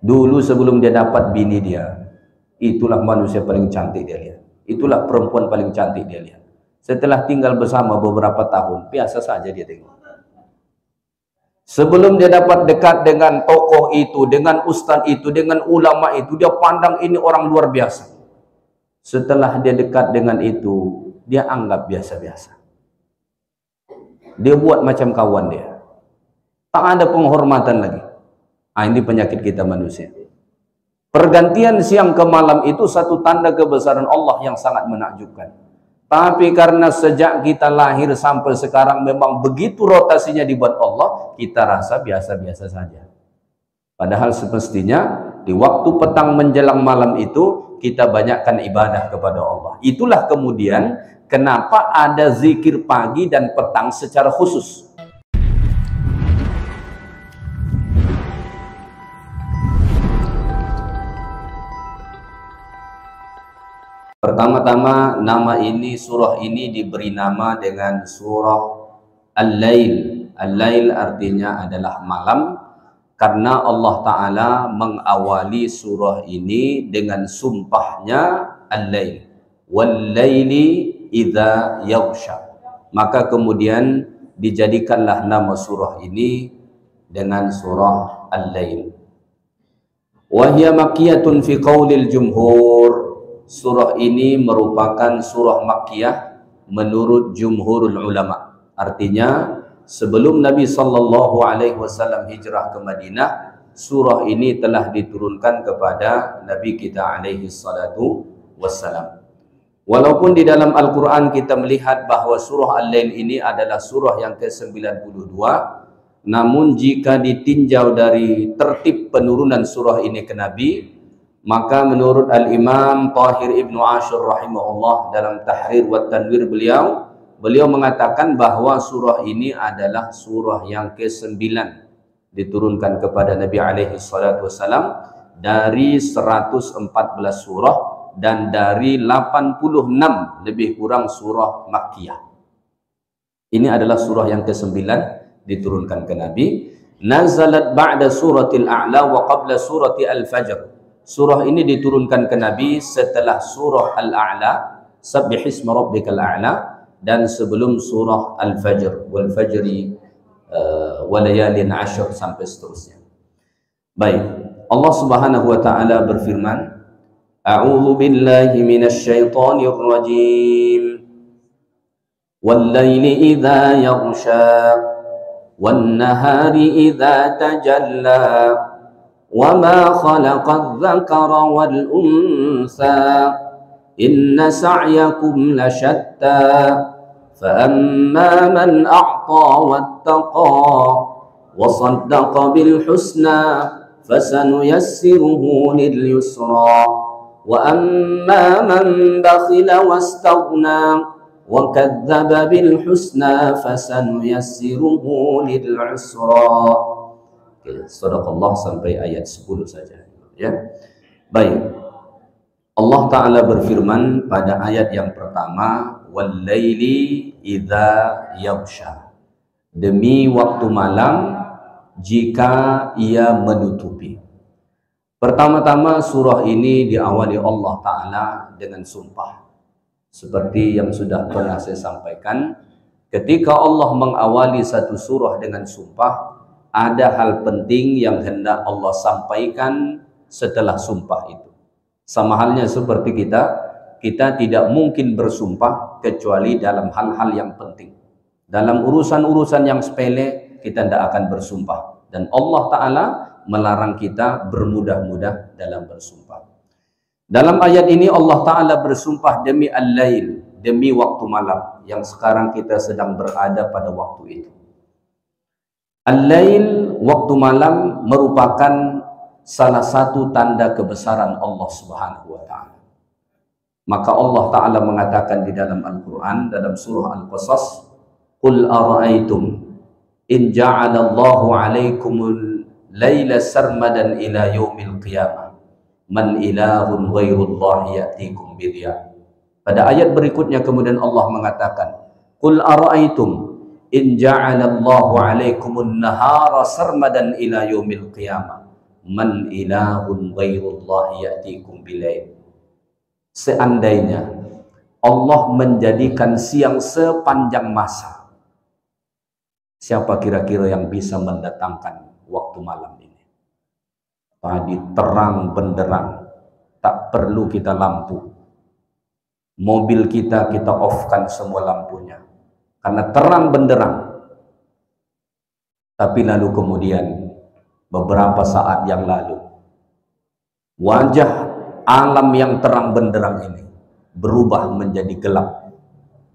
Dulu sebelum dia dapat bini dia, itulah manusia paling cantik dia lihat. Itulah perempuan paling cantik dia lihat. Setelah tinggal bersama beberapa tahun, biasa saja dia tengok. Sebelum dia dapat dekat dengan tokoh itu, dengan ustaz itu, dengan ulama itu, dia pandang ini orang luar biasa. Setelah dia dekat dengan itu, dia anggap biasa-biasa. Dia buat macam kawan dia. Tak ada penghormatan lagi. Ini penyakit kita manusia. Pergantian siang ke malam itu satu tanda kebesaran Allah yang sangat menakjubkan. Tapi karena sejak kita lahir sampai sekarang memang begitu rotasinya dibuat Allah, kita rasa biasa-biasa saja. Padahal semestinya di waktu petang menjelang malam itu kita banyakkan ibadah kepada Allah. Itulah kemudian kenapa ada zikir pagi dan petang secara khusus. Pertama-tama nama ini, surah ini diberi nama dengan surah Al-Lail. Al-Lail artinya adalah malam, karena Allah Ta'ala mengawali surah ini dengan sumpahnya Al-Lail. Wal-Laili idza yaghsha. Maka kemudian dijadikanlah nama surah ini dengan surah Al-Lail. Wa hiya makkiyatun fi qaulil jumhur. Surah ini merupakan surah Makkiyah menurut jumhurul ulama. Artinya sebelum Nabi SAW hijrah ke Madinah, surah ini telah diturunkan kepada Nabi kita alaihi salatu wassalam. Walaupun di dalam Al-Quran kita melihat bahwa surah Al-Lail ini adalah surah yang ke-92, namun jika ditinjau dari tertib penurunan surah ini ke Nabi, maka menurut Al-Imam Tahir Ibnu Ashur rahimahullah dalam Tahrir wa Tanwir beliau mengatakan bahwa surah ini adalah surah yang ke-9 diturunkan kepada Nabi alaihi salatu wasalam dari 114 surah dan dari 86 lebih kurang surah Makkiyah. Ini adalah surah yang ke-9 diturunkan ke Nabi. Nazalat ba'da suratil A'la wa qabla surati Al-Fajr. Surah ini diturunkan ke Nabi setelah surah Al-A'la, Sabbihisma rabbikal a'la, dan sebelum surah Al-Fajr, wal fajri wa layalin 'ashr sampai seterusnya. Baik, Allah Subhanahu wa taala berfirman, A'udzu billahi minasy syaithanir rajim. Wal laili idza yaghsha wan nahari idza tajalla وَمَا خَلَقَ الذَّكَرَ وَالْأُنْثَى إِنَّ سَعْيَكُمْ لَشَتَّى فَأَمَّا مَنْ أَعْطَى وَاتَّقَى وَصَدَّقَ بِالْحُسْنَى فَسَنُيَسِّرُهُ لِلْيُسْرَى وَأَمَّا مَنْ بَخِلَ وَاسْتَغْنَى وَكَذَّبَ بِالْحُسْنَى فَسَنُيَسِّرُهُ لِلْعُسْرَى. Sadaqallah sampai ayat 10 saja ya. Baik, Allah Ta'ala berfirman pada ayat yang pertama, wal laili idza yaghsha, demi waktu malam jika ia menutupi. Pertama-tama surah ini diawali Allah Ta'ala dengan sumpah. Seperti yang sudah pernah saya sampaikan, ketika Allah mengawali satu surah dengan sumpah, ada hal penting yang hendak Allah sampaikan setelah sumpah itu. Sama halnya seperti kita tidak mungkin bersumpah kecuali dalam hal-hal yang penting. Dalam urusan-urusan yang sepele kita tidak akan bersumpah. Dan Allah Ta'ala melarang kita bermudah-mudah dalam bersumpah. Dalam ayat ini Allah Ta'ala bersumpah demi Al-Lail, demi waktu malam yang sekarang kita sedang berada pada waktu itu. Al-Lail, waktu malam, merupakan salah satu tanda kebesaran Allah Subhanahu wa Ta'ala. Maka Allah Ta'ala mengatakan di dalam Al-Quran, dalam surah Al-Qasas, Qul ara'aytum in ja'alallahu alaikumul layla sarmadan ila yaumil qiyamah man ilahun ghairullahi ya'tikum bidya. Pada ayat berikutnya kemudian Allah mengatakan, Qul ara'aytum in ja'alallahu alaikumun nahara sarmadan ila yaumil qiyamah man ilahun ghairullah ya'tikum bilail. Seandainya Allah menjadikan siang sepanjang masa, siapa kira-kira yang bisa mendatangkan waktu malam ini? Tadi terang benderang, tak perlu kita lampu. Mobil kita off-kan semua lampunya, karena terang benderang. Tapi lalu kemudian beberapa saat yang lalu, wajah alam yang terang benderang ini berubah menjadi gelap.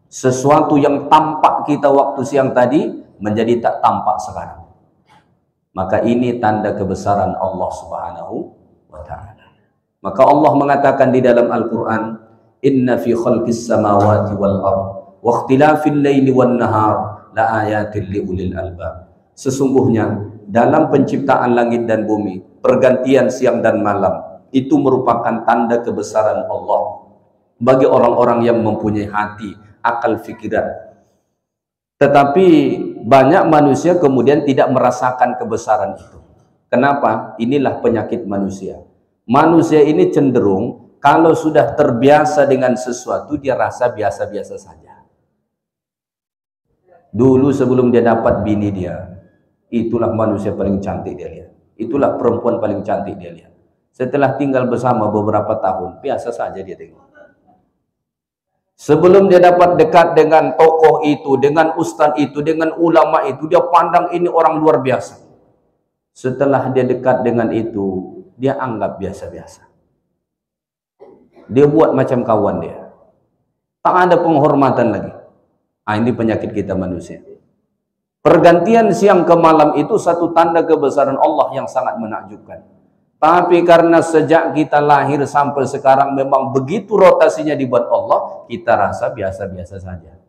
Sesuatu yang tampak kita waktu siang tadi menjadi tak tampak sekarang. Maka ini tanda kebesaran Allah Subhanahu wa ta'ala. Maka Allah mengatakan di dalam Al-Quran, inna fi khalqis samawati wal ard wa ikhtilafil laili wan nahar la ayatin li ulil albab. Sesungguhnya dalam penciptaan langit dan bumi, pergantian siang dan malam, itu merupakan tanda kebesaran Allah bagi orang-orang yang mempunyai hati, akal, fikiran. Tetapi banyak manusia kemudian tidak merasakan kebesaran itu. Kenapa? Inilah penyakit manusia. Manusia ini cenderung kalau sudah terbiasa dengan sesuatu, dia rasa biasa-biasa saja. Dulu sebelum dia dapat bini dia, itulah manusia paling cantik dia lihat. Itulah perempuan paling cantik dia lihat. Setelah tinggal bersama beberapa tahun, biasa saja dia tengok. Sebelum dia dapat dekat dengan tokoh itu, dengan ustaz itu, dengan ulama itu, dia pandang ini orang luar biasa. Setelah dia dekat dengan itu, dia anggap biasa-biasa. Dia buat macam kawan dia. Tak ada penghormatan lagi. Ini penyakit kita manusia. Pergantian siang ke malam itu satu tanda kebesaran Allah yang sangat menakjubkan. Tapi karena sejak kita lahir sampai sekarang memang begitu rotasinya dibuat Allah, kita rasa biasa-biasa saja.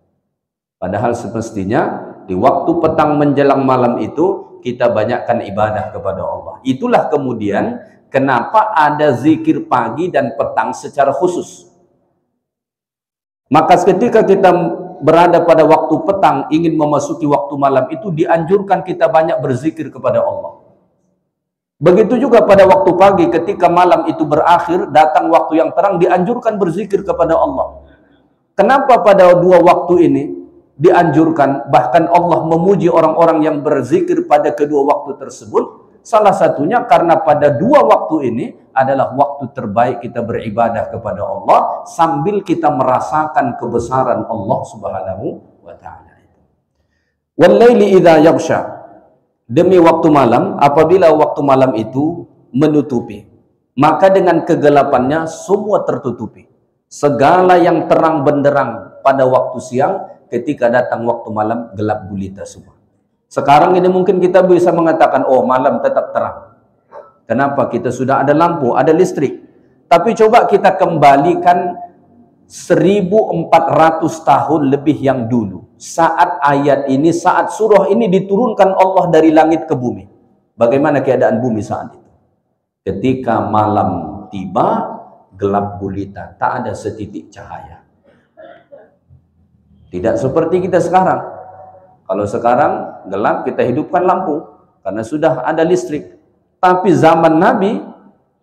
Padahal semestinya di waktu petang menjelang malam itu kita banyakkan ibadah kepada Allah. Itulah kemudian kenapa ada zikir pagi dan petang secara khusus. Maka ketika kita berada pada waktu petang ingin memasuki waktu malam itu dianjurkan kita banyak berzikir kepada Allah. Begitu juga pada waktu pagi ketika malam itu berakhir datang waktu yang terang dianjurkan berzikir kepada Allah. Kenapa pada dua waktu ini dianjurkan? Bahkan Allah memuji orang-orang yang berzikir pada kedua waktu tersebut. Salah satunya karena pada dua waktu ini adalah waktu terbaik kita beribadah kepada Allah sambil kita merasakan kebesaran Allah Subhanahu wa ta'ala. Wal laili idza yaghsha, demi waktu malam, apabila waktu malam itu menutupi, maka dengan kegelapannya semua tertutupi. Segala yang terang benderang pada waktu siang, ketika datang waktu malam gelap gulita semua. Sekarang ini mungkin kita bisa mengatakan, oh malam tetap terang. Kenapa? Kita sudah ada lampu, ada listrik. Tapi coba kita kembalikan 1400 tahun lebih yang dulu. Saat ayat ini, saat surah ini diturunkan Allah dari langit ke bumi. Bagaimana keadaan bumi saat itu? Ketika malam tiba, gelap gulita, tak ada setitik cahaya. Tidak seperti kita sekarang. Kalau sekarang gelap, kita hidupkan lampu karena sudah ada listrik. Tapi zaman Nabi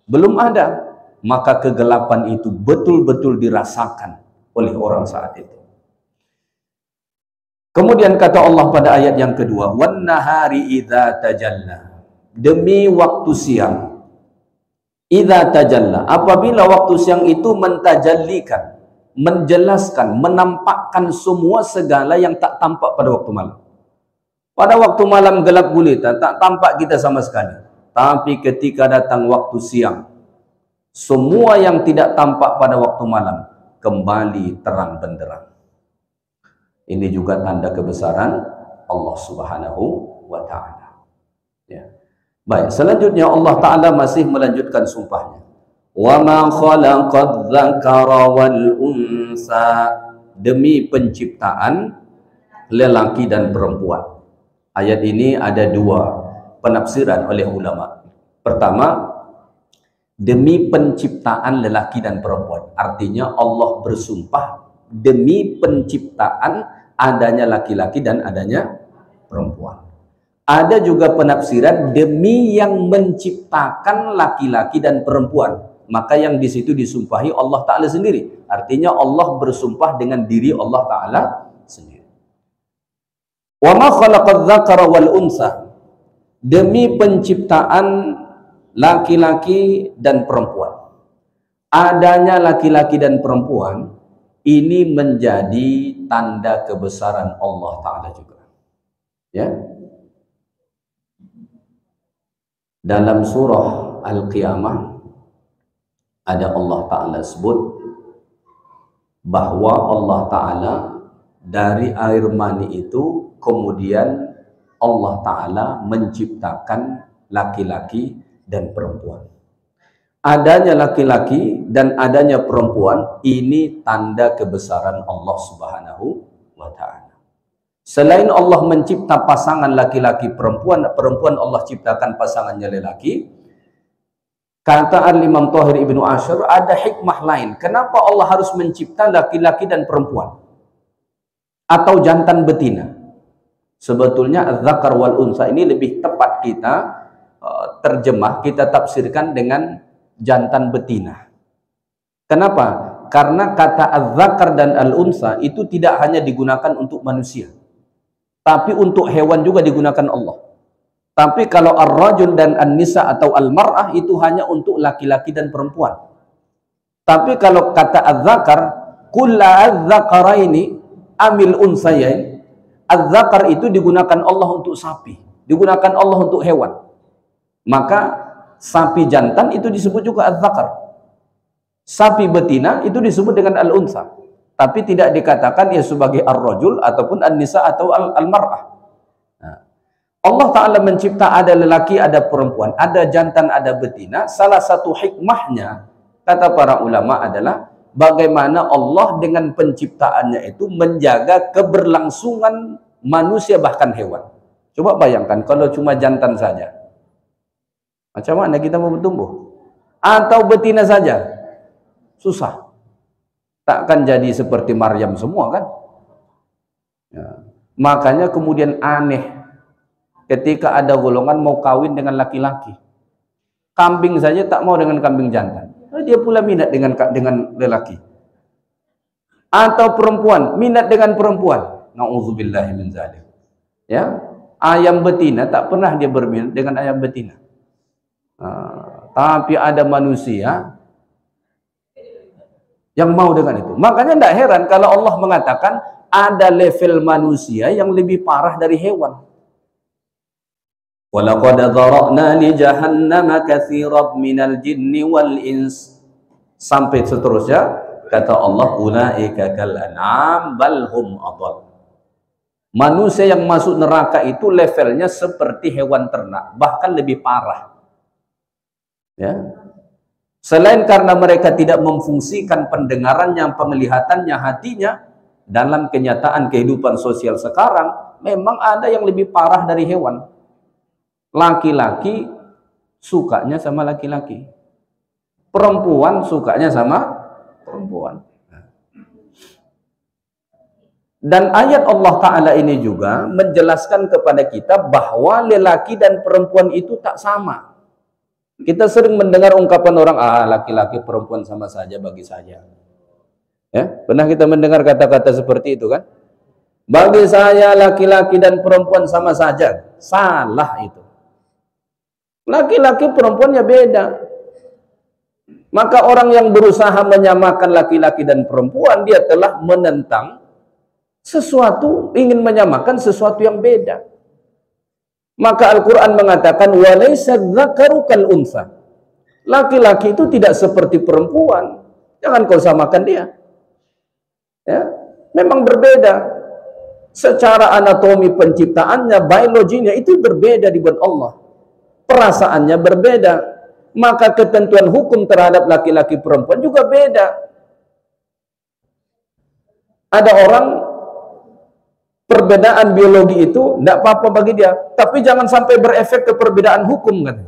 belum ada. Maka kegelapan itu betul-betul dirasakan oleh orang saat itu. Kemudian kata Allah pada ayat yang kedua, wan nahari idza tajalla, demi waktu siang. Idza tajalla, apabila waktu siang itu mentajallikan, menjelaskan, menampakkan semua segala yang tak tampak pada waktu malam. Pada waktu malam gelap gulita, tak tampak kita sama sekali. Tapi ketika datang waktu siang, semua yang tidak tampak pada waktu malam kembali terang benderang. Ini juga tanda kebesaran Allah Subhanahu wa ta'ala. Ya. Baik, selanjutnya Allah Ta'ala masih melanjutkan sumpahnya. Wa ma khalaqadz dzakara wal unsa, demi penciptaan lelaki dan perempuan. Ayat ini ada dua penafsiran oleh ulama. Pertama, demi penciptaan lelaki dan perempuan. Artinya Allah bersumpah demi penciptaan adanya laki-laki dan adanya perempuan. Ada juga penafsiran demi yang menciptakan laki-laki dan perempuan. Maka yang di situ disumpahi Allah Ta'ala sendiri. Artinya Allah bersumpah dengan diri Allah Ta'ala sendiri. Wa ma khalaqadz dzakara wal unsa. Demi penciptaan laki-laki dan perempuan. Adanya laki-laki dan perempuan ini menjadi tanda kebesaran Allah Ta'ala juga. Ya. Dalam surah Al-Qiyamah ada Allah Ta'ala sebut bahwa Allah Ta'ala dari air mani itu kemudian Allah Ta'ala menciptakan laki-laki dan perempuan. Adanya laki-laki dan adanya perempuan ini tanda kebesaran Allah Subhanahu wa Ta'ala. Selain Allah mencipta pasangan laki-laki perempuan, perempuan Allah ciptakan pasangannya lelaki. Kata Al-Imam Thahir Ibnu Ashur, ada hikmah lain. Kenapa Allah harus mencipta laki-laki dan perempuan? Atau jantan betina? Sebetulnya az-zakar wal unsa ini lebih tepat kita terjemah, kita tafsirkan dengan jantan betina. Kenapa? Karena kata az-zakar dan al-unsa itu tidak hanya digunakan untuk manusia, tapi untuk hewan juga digunakan Allah. Tapi kalau ar-rajul dan an-nisa atau al-mar'ah itu hanya untuk laki-laki dan perempuan. Tapi kalau kata az-zakar, kulla az-zakaraini amil unsayain, az-zakar itu digunakan Allah untuk sapi, digunakan Allah untuk hewan. Maka sapi jantan itu disebut juga az-zakar. Sapi betina itu disebut dengan al-unsa. Tapi tidak dikatakan ya sebagai ar-rajul ataupun an-nisa atau al-mar'ah. Allah Ta'ala mencipta ada lelaki, ada perempuan, ada jantan, ada betina. Salah satu hikmahnya, kata para ulama adalah bagaimana Allah dengan penciptaannya itu menjaga keberlangsungan manusia bahkan hewan. Coba bayangkan kalau cuma jantan saja. Macam mana kita mau bertumbuh? Atau betina saja? Susah. Takkan jadi seperti Maryam semua kan? Ya. Makanya kemudian aneh ketika ada golongan mau kawin dengan laki-laki. Kambing saja tak mau dengan kambing jantan. Dia pula minat dengan lelaki. Atau perempuan minat dengan perempuan. Nauzubillahi min dzalik. Ya, ayam betina tak pernah dia berminat dengan ayam betina. Tapi ada manusia yang mau dengan itu. Makanya tidak heran kalau Allah mengatakan ada level manusia yang lebih parah dari hewan. Walaqad dzara'na li jahannama katsiran minal jinni wal ins. Sampai seterusnya kata Allah, ulaika kal an'am bal hum adall. Manusia yang masuk neraka itu levelnya seperti hewan ternak, bahkan lebih parah. Ya. Selain karena mereka tidak memfungsikan pendengarannya, penglihatannya, hatinya, dalam kenyataan kehidupan sosial sekarang memang ada yang lebih parah dari hewan. Laki-laki sukanya sama laki-laki, perempuan sukanya sama perempuan. Dan ayat Allah Ta'ala ini juga menjelaskan kepada kita bahwa lelaki dan perempuan itu tak sama. Kita sering mendengar ungkapan orang, laki-laki perempuan sama saja bagi saya. Ya, pernah kita mendengar kata-kata seperti itu kan? Bagi saya laki-laki dan perempuan sama saja. Salah itu. Laki-laki perempuannya beda. Maka orang yang berusaha menyamakan laki-laki dan perempuan, dia telah menentang sesuatu, ingin menyamakan sesuatu yang beda. Maka Al-Quran mengatakan walaysa dzakaru kal unsa. Laki-laki itu tidak seperti perempuan. Jangan kau samakan dia. Ya, memang berbeda. Secara anatomi penciptaannya, biologinya itu berbeda di buat Allah. Perasaannya berbeda, maka ketentuan hukum terhadap laki-laki perempuan juga beda. Ada orang perbedaan biologi itu tidak apa-apa bagi dia, tapi jangan sampai berefek ke perbedaan hukum kan.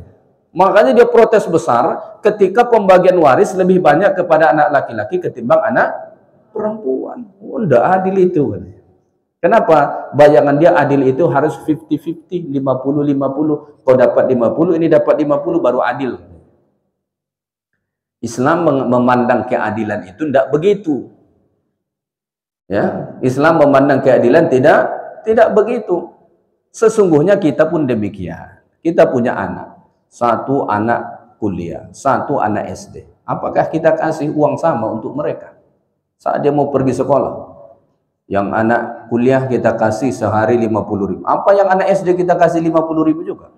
Makanya dia protes besar ketika pembagian waris lebih banyak kepada anak laki-laki ketimbang anak perempuan. Oh, tidak adil itu kan. Kenapa? Bayangan dia adil itu harus 50-50, 50-50. Kau dapat 50, ini dapat 50 baru adil. Islam memandang keadilan itu tidak begitu. Ya, Islam memandang keadilan tidak begitu. Sesungguhnya kita pun demikian. Kita punya anak, satu anak kuliah, satu anak SD. Apakah kita kasih uang sama untuk mereka saat dia mau pergi sekolah? Yang anak kuliah kita kasih sehari 50.000. Apa yang anak SD kita kasih 50.000 juga?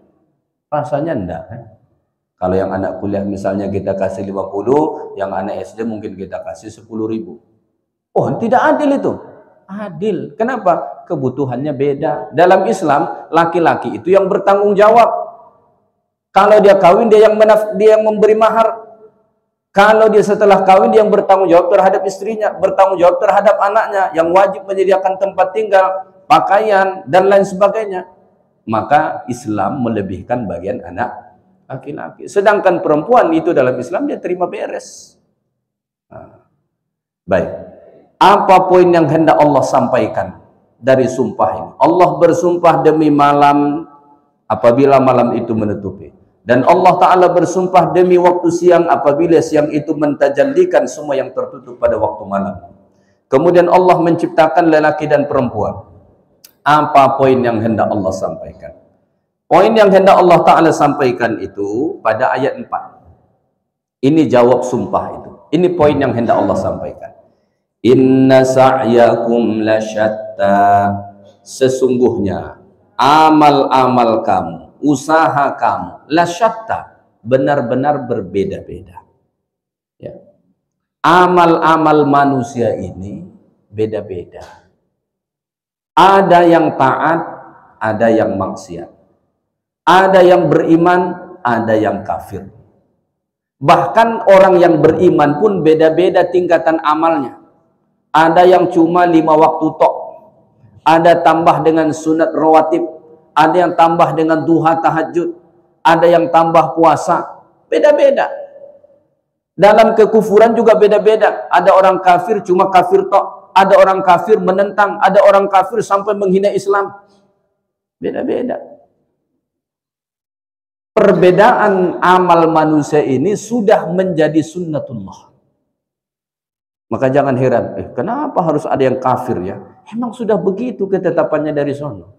Rasanya enggak kan? Kalau yang anak kuliah misalnya kita kasih 50, yang anak SD mungkin kita kasih 10.000. Oh, tidak adil itu. Adil. Kenapa? Kebutuhannya beda. Dalam Islam, laki-laki itu yang bertanggung jawab. Kalau dia kawin, dia yang memberi mahar. Kalau dia setelah kawin, dia yang bertanggung jawab terhadap istrinya, bertanggung jawab terhadap anaknya, yang wajib menyediakan tempat tinggal, pakaian, dan lain sebagainya. Maka Islam melebihkan bagian anak laki-laki. Sedangkan perempuan itu dalam Islam dia terima beres. Baik. Apa poin yang hendak Allah sampaikan dari sumpah ini? Allah bersumpah demi malam apabila malam itu menutupi. Dan Allah Ta'ala bersumpah demi waktu siang apabila siang itu mentajallikan semua yang tertutup pada waktu malam. Kemudian Allah menciptakan lelaki dan perempuan. Apa poin yang hendak Allah sampaikan? Poin yang hendak Allah Ta'ala sampaikan itu pada ayat 4. Ini jawab sumpah itu. Ini poin yang hendak Allah sampaikan. Inna sa'yakum lasyatta. Sesungguhnya amal-amal kamu, usaha kamu, lasyatta, benar-benar berbeda-beda. Ya. Amal-amal manusia ini beda-beda. Ada yang taat, ada yang maksiat. Ada yang beriman, ada yang kafir. Bahkan orang yang beriman pun beda-beda tingkatan amalnya. Ada yang cuma 5 waktu tok. Ada tambah dengan sunat rawatib. Ada yang tambah dengan duha tahajud. Ada yang tambah puasa. Beda-beda. Dalam kekufuran juga beda-beda. Ada orang kafir cuma kafir tok. Ada orang kafir menentang. Ada orang kafir sampai menghina Islam. Beda-beda. Perbedaan amal manusia ini sudah menjadi sunnatullah. Maka jangan heran, kenapa harus ada yang kafir ya? Emang sudah begitu ketetapannya dari sana.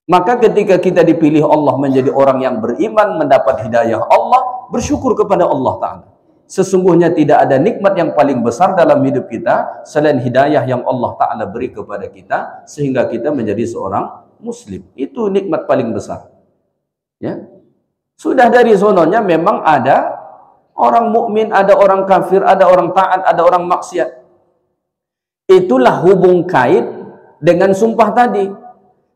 Maka ketika kita dipilih Allah menjadi orang yang beriman, mendapat hidayah Allah, bersyukur kepada Allah Ta'ala. Sesungguhnya tidak ada nikmat yang paling besar dalam hidup kita selain hidayah yang Allah Ta'ala beri kepada kita, sehingga kita menjadi seorang muslim. Itu nikmat paling besar. Ya, sudah dari sononya memang ada orang mukmin, ada orang kafir, ada orang taat, ada orang maksiat. Itulah hubung kait dengan sumpah tadi.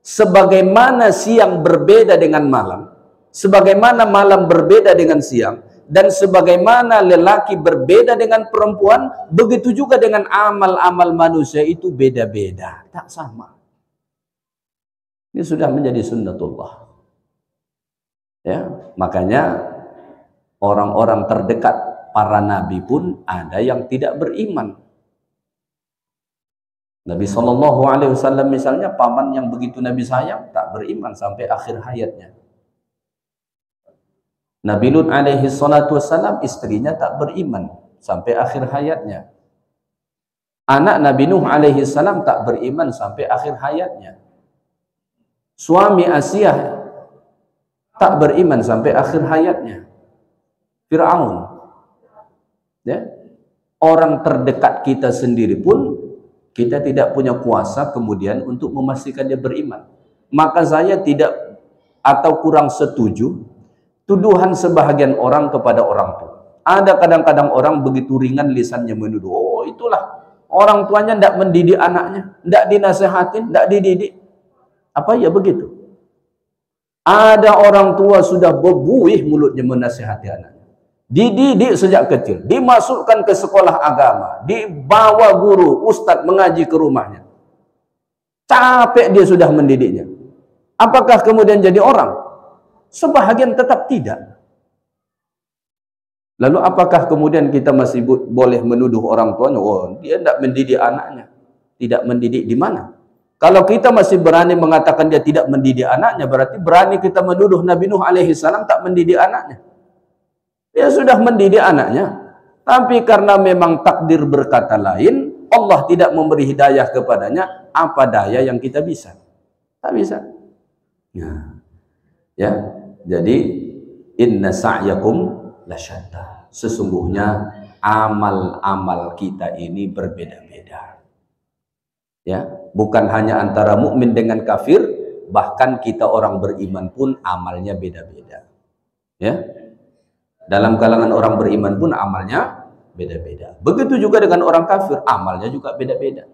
Sebagaimana siang berbeda dengan malam, sebagaimana malam berbeda dengan siang, dan sebagaimana lelaki berbeda dengan perempuan, begitu juga dengan amal-amal manusia itu beda-beda, tak sama. Ini sudah menjadi sunnatullah. Ya, makanya orang-orang terdekat para nabi pun ada yang tidak beriman. Nabi SAW misalnya, paman yang begitu Nabi sayang, tak beriman sampai akhir hayatnya. Nabi Lut SAW, istrinya tak beriman sampai akhir hayatnya. Anak Nabi Nuh SAW tak beriman sampai akhir hayatnya. Suami Asiyah tak beriman sampai akhir hayatnya. Fir'aun. Ya. Orang terdekat kita sendiri pun kita tidak punya kuasa kemudian untuk memastikan dia beriman. Maka saya tidak atau kurang setuju tuduhan sebahagian orang kepada orang tua. Ada kadang-kadang orang begitu ringan lisannya menuduh, oh itulah orang tuanya tidak mendidik anaknya, tidak dinasehatin, tidak dididik. Apa ya begitu? Ada orang tua sudah berbuih mulutnya menasihati anaknya. Dididik sejak kecil, dimasukkan ke sekolah agama, dibawa guru, ustadz mengaji ke rumahnya. Capek dia sudah mendidiknya. Apakah kemudian jadi orang? Sebahagian tetap tidak. Lalu apakah kemudian kita masih boleh menuduh orang tuanya, oh dia tidak mendidik anaknya. Tidak mendidik di mana? Kalau kita masih berani mengatakan dia tidak mendidik anaknya, berarti berani kita menuduh Nabi Nuh alaihi salam tak mendidik anaknya. Dia sudah mendidik anaknya, tapi karena memang takdir berkata lain, Allah tidak memberi hidayah kepadanya, apa daya yang kita bisa? Tak bisa. Nah, ya, jadi inna sa'yakum lasyatta. Sesungguhnya amal-amal kita ini berbeda-beda. Ya, bukan hanya antara mukmin dengan kafir, bahkan kita orang beriman pun amalnya beda-beda. Ya, dalam kalangan orang beriman pun amalnya beda-beda. Begitu juga dengan orang kafir, amalnya juga beda-beda.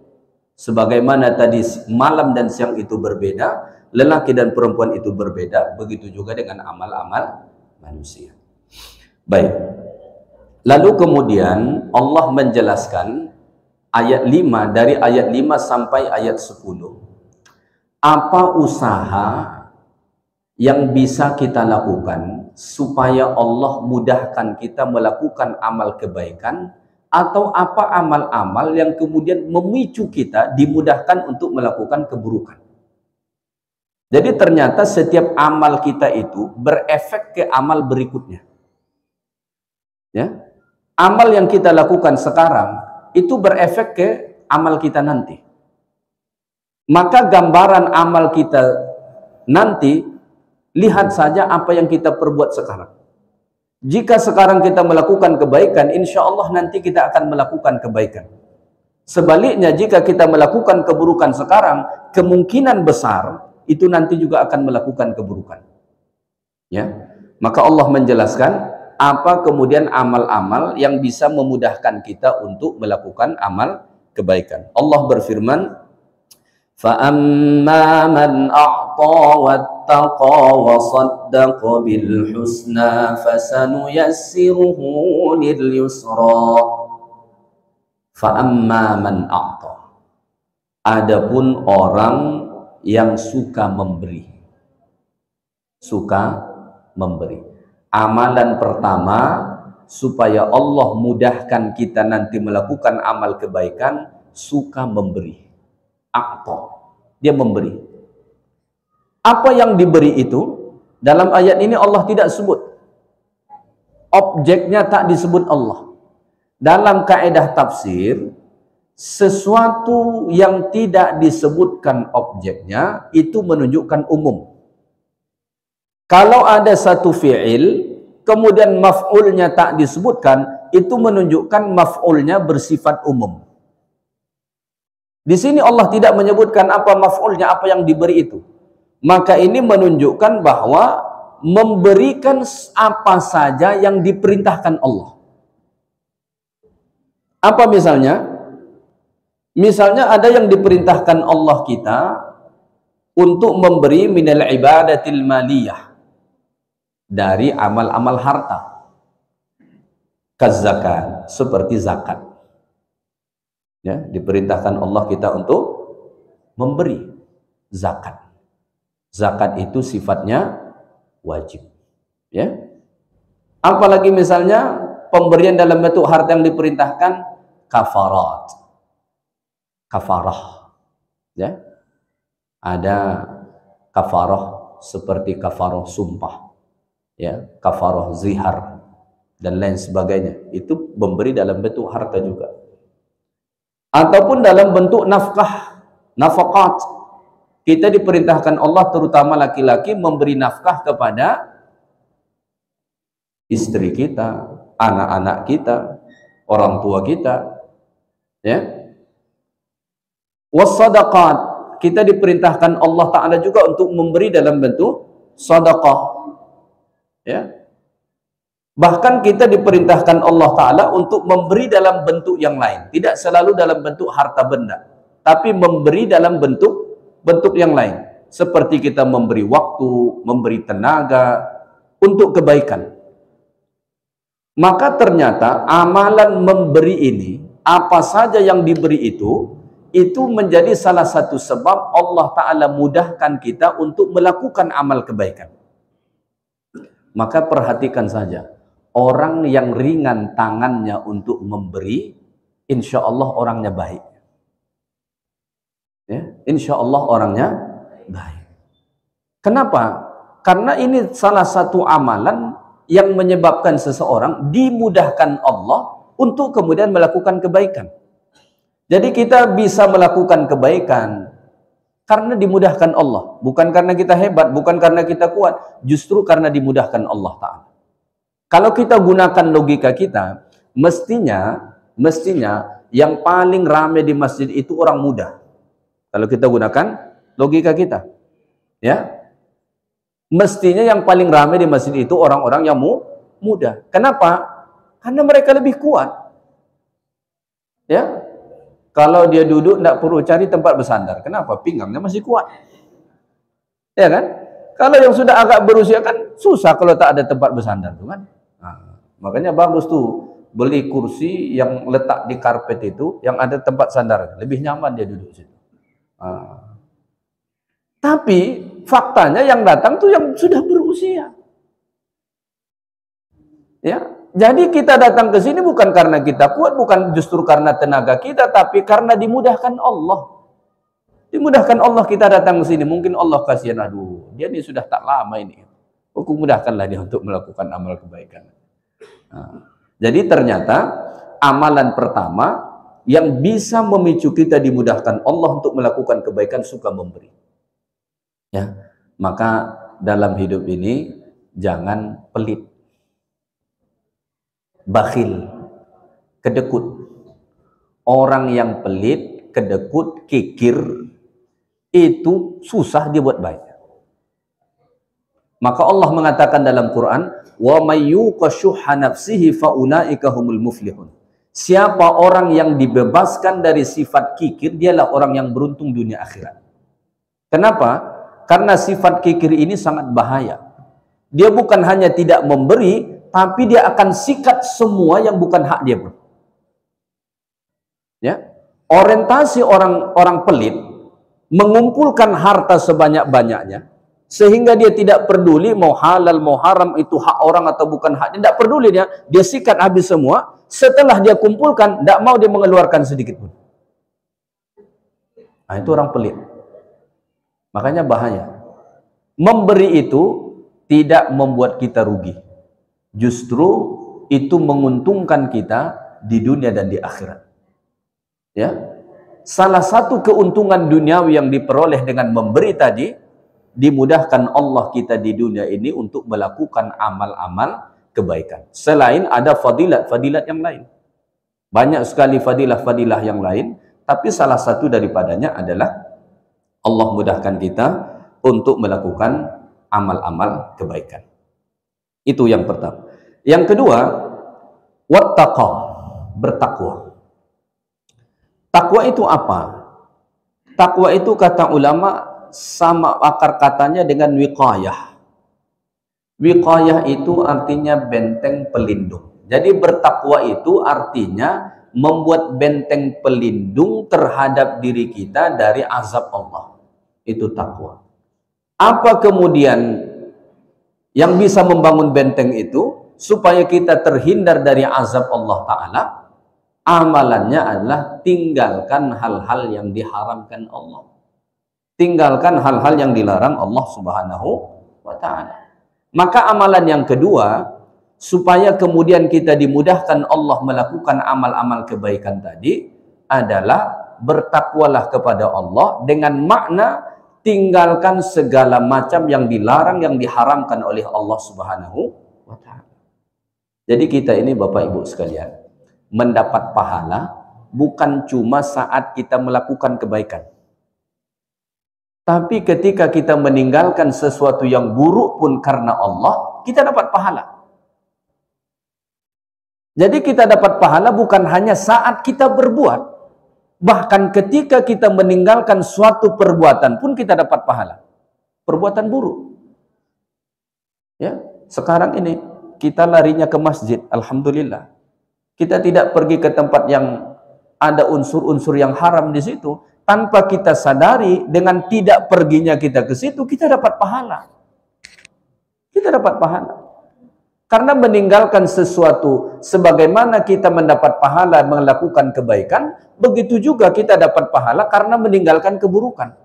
Sebagaimana tadi malam dan siang itu berbeda, lelaki dan perempuan itu berbeda, begitu juga dengan amal-amal manusia. Baik. Lalu kemudian Allah menjelaskan ayat 5, dari ayat 5 sampai ayat 10. Apa usaha yang bisa kita lakukan supaya Allah mudahkan kita melakukan amal kebaikan, atau apa amal-amal yang kemudian memicu kita dimudahkan untuk melakukan keburukan. Jadi ternyata setiap amal kita itu berefek ke amal berikutnya. Ya. Amal yang kita lakukan sekarang itu berefek ke amal kita nanti. Maka gambaran amal kita nanti, lihat saja apa yang kita perbuat sekarang. Jika sekarang kita melakukan kebaikan, insya Allah nanti kita akan melakukan kebaikan. Sebaliknya, jika kita melakukan keburukan sekarang, kemungkinan besar itu nanti juga akan melakukan keburukan. Ya, maka Allah menjelaskan apa kemudian amal-amal yang bisa memudahkan kita untuk melakukan amal kebaikan. Allah berfirman, فَأَمَّا مَنْ أَعْطَى وَاتَّقَى وَصَدَّقَ بِالْحُسْنَى فَسَنُيَسِّرُهُ لِلْيُسْرَى. فَأَمَّا مَنْ أَعْطَى. Adapun orang yang suka memberi. Suka memberi. Amalan pertama supaya Allah mudahkan kita nanti melakukan amal kebaikan, suka memberi. A'ta, dia memberi. Apa yang diberi itu dalam ayat ini Allah tidak sebut. Objeknya tak disebut Allah. Dalam kaidah tafsir, sesuatu yang tidak disebutkan objeknya itu menunjukkan umum. Kalau ada satu fi'il kemudian maf'ulnya tak disebutkan, itu menunjukkan maf'ulnya bersifat umum. Di sini Allah tidak menyebutkan apa maf'ulnya, apa yang diberi itu. Maka ini menunjukkan bahwa memberikan apa saja yang diperintahkan Allah. Apa misalnya? Misalnya ada yang diperintahkan Allah kita untuk memberi minal ibadatil maliyah, dari amal-amal harta. Kazzakat, seperti zakat. Ya, diperintahkan Allah kita untuk memberi zakat. Zakat itu sifatnya wajib. Ya. Apalagi misalnya pemberian dalam bentuk harta yang diperintahkan kafarat. Kafarah. Ya. Ada kafarah seperti kafarah sumpah. Ya, kafarah zihar dan lain sebagainya. Itu memberi dalam bentuk harta juga. Ataupun dalam bentuk nafkah, nafaqat. Kita diperintahkan Allah, terutama laki-laki, memberi nafkah kepada istri kita, anak-anak kita, orang tua kita. Ya. Wassadaqat, kita diperintahkan Allah Ta'ala juga untuk memberi dalam bentuk sadaqah. Ya. Bahkan kita diperintahkan Allah Ta'ala untuk memberi dalam bentuk yang lain. Tidak selalu dalam bentuk harta benda, tapi memberi dalam bentuk yang lain. Seperti kita memberi waktu, memberi tenaga untuk kebaikan. Maka ternyata amalan memberi ini, apa saja yang diberi itu menjadi salah satu sebab Allah Ta'ala mudahkan kita untuk melakukan amal kebaikan. Maka perhatikan saja, orang yang ringan tangannya untuk memberi, insya Allah orangnya baik. Ya. insya Allah orangnya baik. Kenapa? Karena ini salah satu amalan yang menyebabkan seseorang dimudahkan Allah untuk kemudian melakukan kebaikan. Jadi kita bisa melakukan kebaikan karena dimudahkan Allah, bukan karena kita hebat, bukan karena kita kuat, justru karena dimudahkan Allah Ta'ala. Kalau kita gunakan logika kita, mestinya yang paling ramai di masjid itu orang muda. Kalau kita gunakan logika kita, ya, mestinya yang paling ramai di masjid itu orang-orang yang muda. Kenapa? Karena mereka lebih kuat. Ya, kalau dia duduk tidak perlu cari tempat bersandar. Kenapa? Pinggangnya masih kuat. Ya kan? Kalau yang sudah agak berusia kan susah kalau tak ada tempat bersandar, tuh kan? Nah, makanya bagus tuh beli kursi yang letak di karpet itu, yang ada tempat sandar, lebih nyaman dia duduk situ. Nah. Tapi faktanya yang datang tuh yang sudah berusia. Ya, jadi kita datang ke sini bukan karena kita kuat, bukan justru karena tenaga kita, tapi karena dimudahkan Allah. Dimudahkan Allah kita datang ke sini. Mungkin Allah kasihan, aduh, dia ini sudah tak lama ini. Aku mudahkanlah dia untuk melakukan amal kebaikan. Nah, jadi ternyata amalan pertama yang bisa memicu kita dimudahkan Allah untuk melakukan kebaikan, suka memberi. Ya, maka dalam hidup ini jangan pelit, bakhil, kedekut. Orang yang pelit, kedekut, kikir, itu susah dia buat baik. Maka Allah mengatakan dalam Quran, wa may yuqa syuhha nafsihi fa ulaika humul muflihun. Siapa orang yang dibebaskan dari sifat kikir, dialah orang yang beruntung dunia akhirat. Kenapa? Karena sifat kikir ini sangat bahaya. Dia bukan hanya tidak memberi, tapi dia akan sikat semua yang bukan hak dia pun. Ya, orientasi orang pelit mengumpulkan harta sebanyak-banyaknya, sehingga dia tidak peduli mau halal mau haram itu hak orang atau bukan haknya, tidak peduli dia sikat habis semua. Setelah dia kumpulkan, tidak mau dia mengeluarkan sedikit pun. Nah, itu orang pelit. Makanya bahaya. Memberi itu tidak membuat kita rugi. Justru itu menguntungkan kita di dunia dan di akhirat. Ya. Salah satu keuntungan duniawi yang diperoleh dengan memberi tadi, dimudahkan Allah kita di dunia ini untuk melakukan amal-amal kebaikan. Selain ada fadilat-fadilat yang lain. Banyak sekali fadilah-fadilah yang lain, tapi salah satu daripadanya adalah Allah mudahkan kita untuk melakukan amal-amal kebaikan. Itu yang pertama. Yang kedua, wattaqa, bertakwa. Takwa itu apa? Takwa itu kata ulama sama akar katanya dengan wiqayah. Wiqayah itu artinya benteng pelindung. Jadi bertakwa itu artinya membuat benteng pelindung terhadap diri kita dari azab Allah. Itu takwa. Apa kemudian yang bisa membangun benteng itu supaya kita terhindar dari azab Allah Ta'ala? Amalannya adalah tinggalkan hal-hal yang diharamkan Allah. Tinggalkan hal-hal yang dilarang Allah Subhanahu wa Ta'ala. Maka amalan yang kedua, supaya kemudian kita dimudahkan Allah melakukan amal-amal kebaikan tadi, adalah bertakwalah kepada Allah dengan makna tinggalkan segala macam yang dilarang, yang diharamkan oleh Allah Subhanahu wa Ta'ala. Jadi kita ini Bapak Ibu sekalian, mendapat pahala bukan cuma saat kita melakukan kebaikan. Tapi ketika kita meninggalkan sesuatu yang buruk pun karena Allah, kita dapat pahala. Jadi kita dapat pahala bukan hanya saat kita berbuat, bahkan ketika kita meninggalkan suatu perbuatan pun kita dapat pahala. Perbuatan buruk. Ya, sekarang ini kita larinya ke masjid, alhamdulillah. Kita tidak pergi ke tempat yang ada unsur-unsur yang haram di situ. Tanpa kita sadari, dengan tidak perginya kita ke situ, kita dapat pahala. Kita dapat pahala. Karena meninggalkan sesuatu, sebagaimana kita mendapat pahala melakukan kebaikan, begitu juga kita dapat pahala karena meninggalkan keburukan.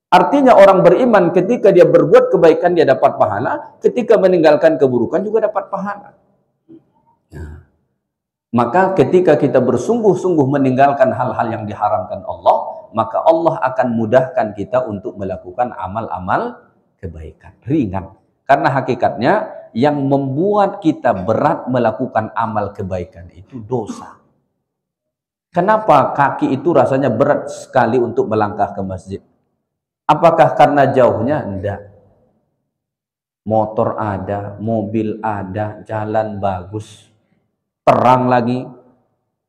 Artinya orang beriman ketika dia berbuat kebaikan dia dapat pahala, ketika meninggalkan keburukan juga dapat pahala. Maka ketika kita bersungguh-sungguh meninggalkan hal-hal yang diharamkan Allah, maka Allah akan mudahkan kita untuk melakukan amal-amal kebaikan. Ringan. Karena hakikatnya yang membuat kita berat melakukan amal kebaikan itu dosa. Kenapa kaki itu rasanya berat sekali untuk melangkah ke masjid? Apakah karena jauhnya? Tidak. Motor ada, mobil ada, jalan bagus, terang lagi.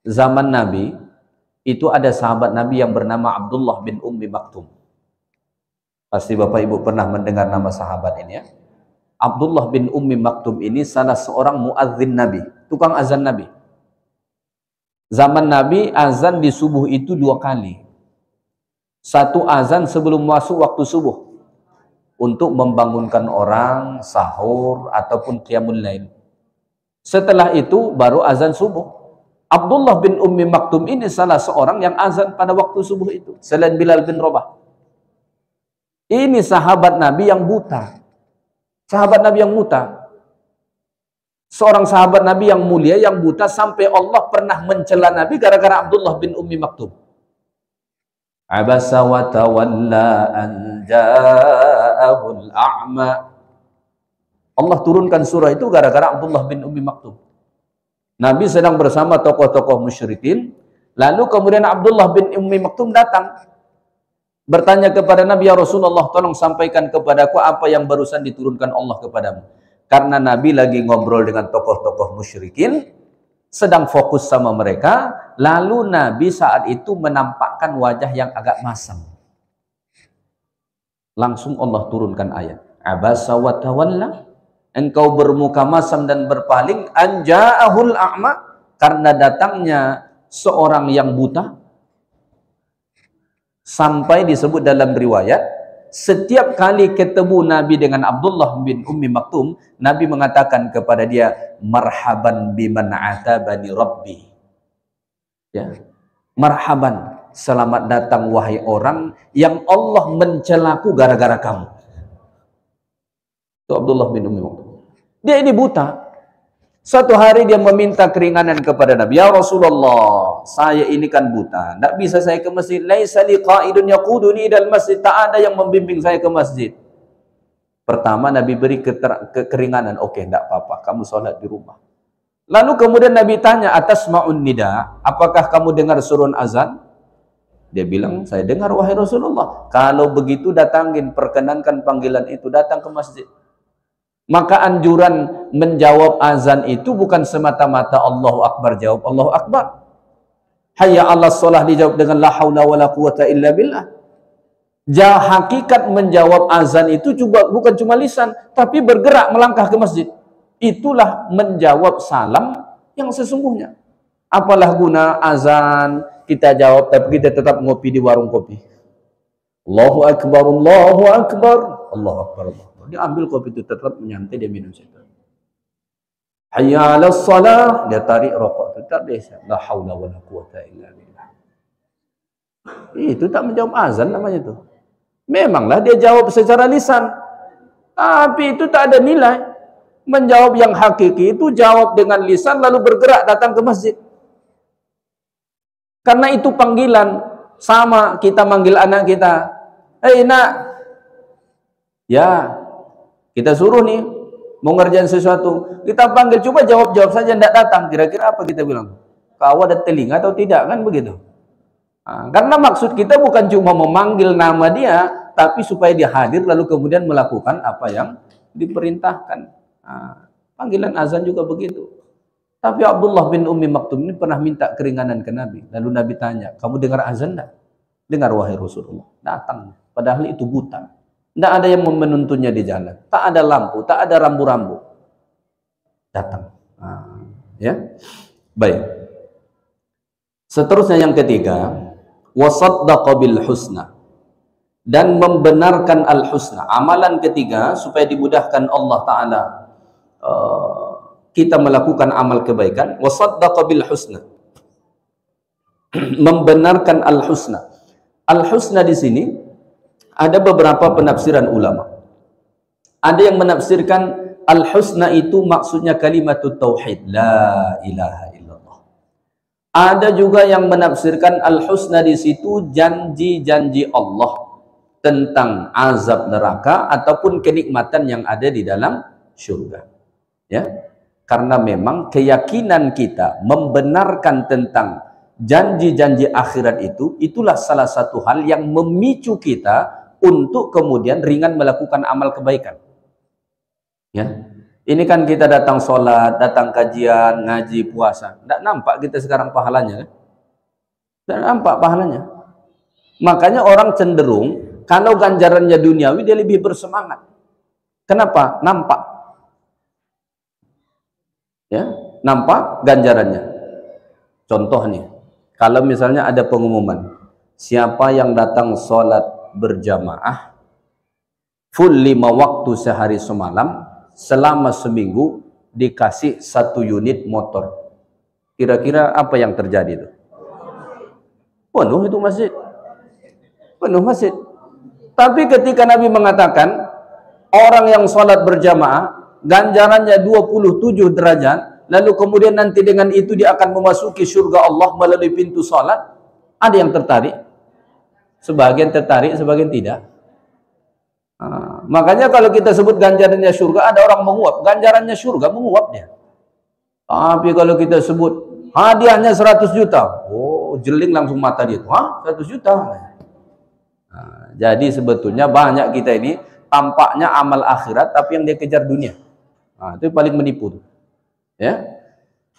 Zaman Nabi, itu ada sahabat Nabi yang bernama Abdullah bin Ummi Maktum. Pasti Bapak Ibu pernah mendengar nama sahabat ini ya. Abdullah bin Ummi Maktum ini salah seorang muadzin Nabi, tukang azan Nabi. Zaman Nabi, azan di subuh itu 2 kali. Satu azan sebelum masuk waktu subuh, untuk membangunkan orang, sahur, ataupun qiyamul lail. Setelah itu baru azan subuh. Abdullah bin Ummi Maktum ini salah seorang yang azan pada waktu subuh itu, selain Bilal bin Rabah. Ini sahabat Nabi yang buta. Sahabat Nabi yang buta. Seorang sahabat Nabi yang mulia, yang buta, sampai Allah pernah mencela Nabi gara-gara Abdullah bin Ummi Maktum. Abasa wa tawalla an ja'ahul a'ma. Allah turunkan surah itu gara-gara Abdullah bin Ummi Maktum. Nabi sedang bersama tokoh-tokoh musyrikin, lalu kemudian Abdullah bin Ummi Maktum datang bertanya kepada Nabi, ya Rasulullah, tolong sampaikan kepadaku apa yang barusan diturunkan Allah kepadamu. Karena Nabi lagi ngobrol dengan tokoh-tokoh musyrikin, sedang fokus sama mereka, lalu Nabi saat itu menampakkan wajah yang agak masam. Langsung Allah turunkan ayat, Abasa wa tawalla, engkau bermuka masam dan berpaling, an ja'ahul a'ma, karena datangnya seorang yang buta. Sampai disebut dalam riwayat, setiap kali ketemu Nabi dengan Abdullah bin Ummi Maktum, Nabi mengatakan kepada dia, marhaban biman atabani rabbi. Ya. Marhaban, selamat datang wahai orang yang Allah mencelaku gara-gara kamu. Itu Abdullah bin Ummi Maktum. Dia ini buta. Suatu hari dia meminta keringanan kepada Nabi, ya Rasulullah, saya ini kan buta, tidak bisa saya ke masjid. Laisa li qa'idun yaquduni ilal masjid, tak ada yang membimbing saya ke masjid. Pertama Nabi beri keringanan, oke, tidak apa-apa, kamu sholat di rumah. Lalu kemudian Nabi tanya, atasma'un nida, apakah kamu dengar suruhan azan? Dia bilang, saya dengar wahai Rasulullah. Kalau begitu datangin, perkenankan panggilan itu, datang ke masjid. Maka anjuran menjawab azan itu bukan semata-mata Allahu Akbar, jawab Allahu Akbar. Hayya 'alas shalah dijawab dengan la haula wala quwata illa billah. Hakikat menjawab azan itu juga bukan cuma lisan, tapi bergerak melangkah ke masjid. Itulah menjawab salam yang sesungguhnya. Apalah guna azan kita jawab tapi kita tetap ngopi di warung kopi. Allahu Akbar, Allahu Akbar, Allahu Akbar, Allahu Akbar. Dia ambil kopi itu tetap menyantai, dia minum situ. Hayya 'alas shalah, dia tarik rokok tetap dia. La haula wala quwata illa billah. Itu tak menjawab azan namanya itu. Memanglah dia jawab secara lisan, tapi itu tak ada nilai. Menjawab yang hakiki itu jawab dengan lisan lalu bergerak datang ke masjid. Karena itu panggilan, sama kita manggil anak kita, hei nak, ya kita suruh nih mau ngerjain sesuatu, kita panggil, coba jawab saja, tidak datang, kira-kira apa kita bilang? Kau ada telinga atau tidak, kan begitu? Karena maksud kita bukan cuma memanggil nama dia, tapi supaya dia hadir lalu kemudian melakukan apa yang diperintahkan. Panggilan azan juga begitu. Tapi Abdullah bin Ummi Maktum ini pernah minta keringanan ke Nabi. Lalu Nabi tanya, kamu dengar azan tidak? Dengar wahai Rasulullah. Datang, padahal itu buta. Tidak ada yang menuntunnya di jalan. Tak ada lampu, tak ada rambu-rambu. Datang. Ya, baik. Seterusnya yang ketiga, wasaddaqa bil husna, dan membenarkan al husna. Amalan ketiga supaya dimudahkan Allah Ta'ala kita melakukan amal kebaikan, wasaddaqa bil husna, membenarkan al-husna. Al-husna di sini ada beberapa penafsiran ulama. Ada yang menafsirkan al-husna itu maksudnya kalimatut tauhid, la ilaha illallah. Ada juga yang menafsirkan al-husna di situ janji-janji Allah tentang azab neraka ataupun kenikmatan yang ada di dalam syurga. Ya. Karena memang keyakinan kita membenarkan tentang janji-janji akhirat itu, itulah salah satu hal yang memicu kita untuk kemudian ringan melakukan amal kebaikan. Ya, ini kan kita datang sholat, datang kajian, ngaji, puasa, tidak nampak kita sekarang pahalanya, kan? Tidak nampak pahalanya. Makanya orang cenderung kalau ganjarannya duniawi dia lebih bersemangat. Kenapa? Nampak. Ya, nampak ganjarannya. Contoh nih, kalau misalnya ada pengumuman, siapa yang datang sholat berjamaah full 5 waktu sehari semalam, selama seminggu dikasih 1 unit motor. Kira-kira apa yang terjadi itu? Penuh itu masjid. Penuh masjid. Tapi ketika Nabi mengatakan orang yang sholat berjamaah ganjarannya 27 derajat, lalu kemudian nanti dengan itu dia akan memasuki surga Allah melalui pintu sholat, ada yang tertarik. Sebagian tertarik, sebagian tidak. Makanya kalau kita sebut ganjarannya surga, ada orang menguap. Ganjarannya surga menguap dia. Tapi kalau kita sebut hadiahnya 100 juta, oh jeling langsung mata dia. 100 juta. Jadi sebetulnya banyak kita ini tampaknya amal akhirat, tapi yang dia kejar dunia. Itu paling menipu. Ya.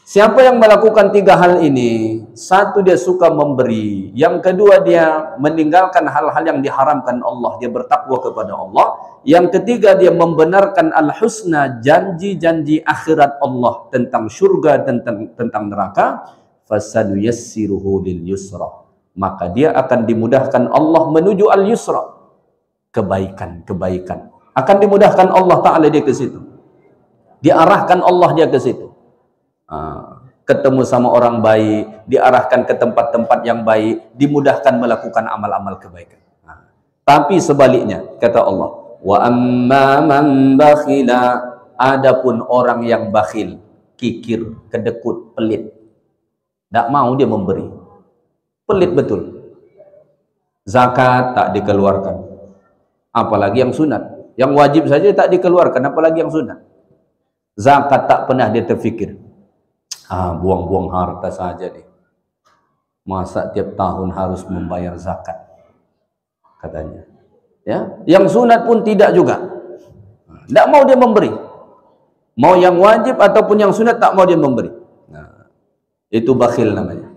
Siapa yang melakukan 3 hal ini, 1 dia suka memberi, yang kedua dia meninggalkan hal-hal yang diharamkan Allah, dia bertakwa kepada Allah, yang ketiga dia membenarkan al-husna, janji-janji akhirat Allah tentang surga, tentang neraka, fasanuyassiruhu lil yusra, maka dia akan dimudahkan Allah menuju al-yusra, kebaikan akan dimudahkan Allah Ta'ala dia ke situ, diarahkan Allah dia ke situ. Ketemu sama orang baik, diarahkan ke tempat-tempat yang baik, dimudahkan melakukan amal-amal kebaikan. Tapi sebaliknya, kata Allah, wa amma man bakhila, adapun orang yang bakhil, kikir, kedekut, pelit, tidak mau dia memberi, pelit betul. Zakat tak dikeluarkan, apalagi yang sunat. Yang wajib saja tak dikeluarkan, apalagi yang sunat. Zakat tak pernah dia terfikir, buang-buang harta saja nih, masa tiap tahun harus membayar zakat, katanya. Ya, yang sunat pun tidak juga, tidak mau dia memberi. Mau yang wajib ataupun yang sunat tak mau dia memberi. Itu bakhil namanya.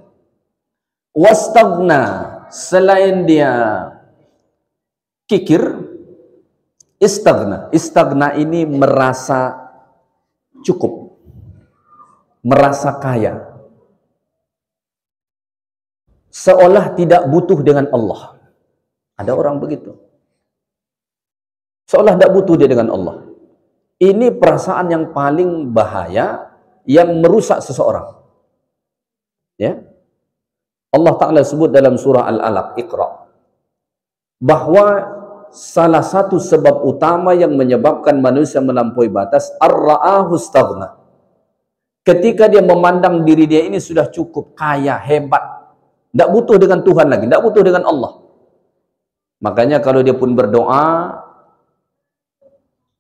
Wastaghna, selain dia kikir, istaghna. Istaghna ini merasa cukup, merasa kaya, seolah tidak butuh dengan Allah. Ada orang begitu, seolah tidak butuh dia dengan Allah. Ini perasaan yang paling bahaya, yang merusak seseorang. Ya, Allah Ta'ala sebut dalam surah Al-Alaq, Iqra, bahwa salah satu sebab utama yang menyebabkan manusia melampaui batas, ar-ra'ahu istaghna, ketika dia memandang diri dia ini sudah cukup, kaya, hebat, tidak butuh dengan Tuhan lagi, tidak butuh dengan Allah. Makanya kalau dia pun berdoa,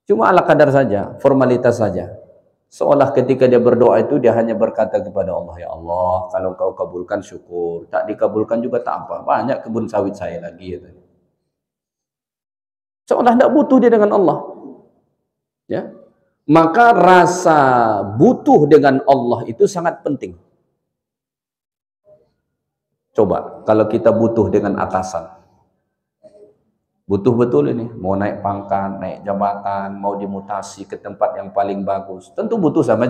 cuma ala kadar saja, formalitas saja. Seolah ketika dia berdoa itu, dia hanya berkata kepada Allah, ya Allah, kalau kau kabulkan syukur, tak dikabulkan juga tak apa, banyak kebun sawit saya lagi. Seolah tidak butuh dia dengan Allah. Ya. Maka rasa butuh dengan Allah itu sangat penting. Coba kalau kita butuh dengan atasan, butuh betul ini, mau naik pangkat, naik jabatan, mau dimutasi ke tempat yang paling bagus, tentu butuh sama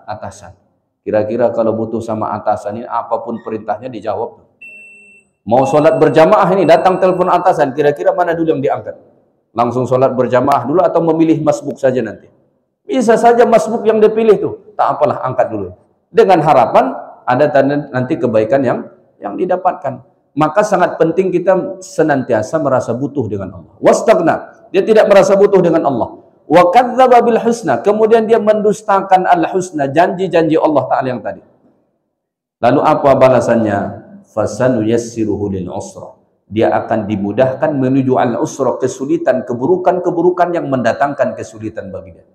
atasan. Kira-kira kalau butuh sama atasan ini, apapun perintahnya dijawab. Mau sholat berjamaah ini, datang telepon atasan, kira-kira mana dulu yang diangkat? Langsung sholat berjamaah dulu atau memilih masbuk saja nanti? Bisa saja masbuk yang dipilih tuh, tak apalah, angkat dulu. Dengan harapan ada nanti kebaikan yang didapatkan. Maka sangat penting kita senantiasa merasa butuh dengan Allah. Wastaghna, dia tidak merasa butuh dengan Allah. Wa kadzdzaba bil husna, kemudian dia mendustakan al husna, janji-janji Allah Taala yang tadi. Lalu apa balasannya? Fasanuyassiruhu lil usra, dia akan dimudahkan menuju al usra, kesulitan, keburukan-keburukan yang mendatangkan kesulitan bagi dia.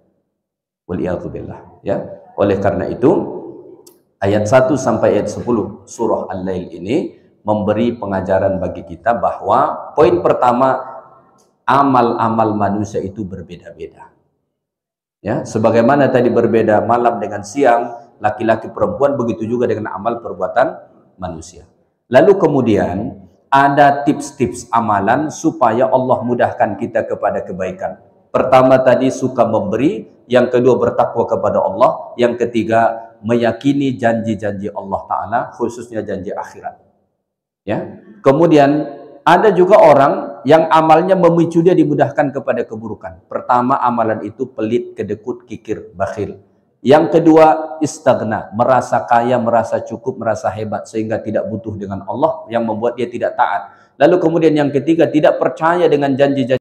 Waliyadzubillah, ya. Oleh karena itu ayat 1 sampai ayat 10 surah Al-Lail ini memberi pengajaran bagi kita bahwa poin pertama, amal-amal manusia itu berbeda-beda. Ya, sebagaimana tadi berbeda malam dengan siang, laki-laki perempuan, begitu juga dengan amal perbuatan manusia. Lalu kemudian ada tips-tips amalan supaya Allah mudahkan kita kepada kebaikan. Pertama tadi suka memberi, yang kedua bertakwa kepada Allah, yang ketiga meyakini janji-janji Allah Ta'ala, khususnya janji akhirat. Ya. Kemudian ada juga orang yang amalnya memicu dia dimudahkan kepada keburukan. Pertama, amalan itu pelit, kedekut, kikir, bakhil. Yang kedua, istaghna, merasa kaya, merasa cukup, merasa hebat sehingga tidak butuh dengan Allah, yang membuat dia tidak taat. Lalu kemudian yang ketiga, tidak percaya dengan janji-janji